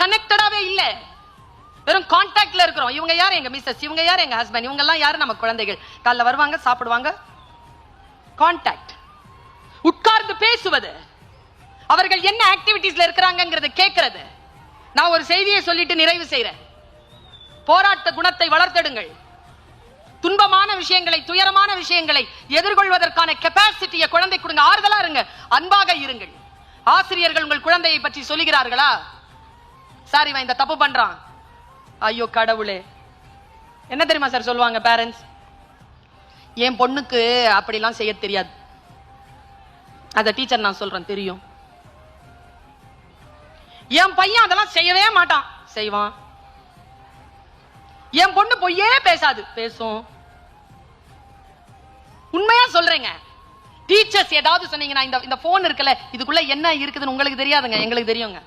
கனெக்டடாவே இல்ல, வெறும் கான்டாக்ட்ல இருக்கிறோம். இவங்க யாரு எங்க மிஸ்ஸஸ், இவங்க யாரு எங்க ஹஸ்பண்ட், இவங்க எல்லாம் யாரு நம்ம குழந்தைகள். காலைல வருவாங்க, சாப்பிடுவாங்க, கான்டாக்ட். உட்கார்ந்து பேசுவது, அவர்கள் என்ன ஆக்டிவிட்டீஸ்ல இருக்கிறாங்கிறத கேட்கிறது. நான் ஒரு செய்தியை சொல்லிட்டு நிறைவு செய்றேன். போராட்ட குணத்தை வளர்த்தெடுங்கள். துன்பமான விஷயங்களை, துயரமான விஷயங்களை எதிர்கொள்வதற்கான கெபாசிட்டியை குழந்தை கொடுங்க. ஆறுதலா இருங்க, அன்பாக இருங்கள். ஆசிரியர்கள் உங்கள் குழந்தையை பற்றி சொல்லுகிறார்களா, சார் இவன் இந்த தப்பு பண்றான், ஐயோ கடவுளே, என்ன தெரியுமா சார் சொல்லுவாங்க பேரண்ட்ஸ்? என் பொண்ணுக்கு அப்படிலாம் செய்ய தெரியாது. அத டீச்சர் நான் சொல்றேன், தெரியும். என் பையன் அதெல்லாம் செய்யவே மாட்டான், செய்வான். என் பொண்ணு பொய்யே பேசாது, பேசும். உண்மையா சொல்றேங்க. டீச்சர்ஸ் ஏதாவது சொன்னீங்கன்னா, இந்த போன் இருக்குல்ல, இதுக்குள்ள என்ன இருக்குதுன்னு உங்களுக்கு தெரியாதுங்க, எங்களுக்கு தெரியுங்க.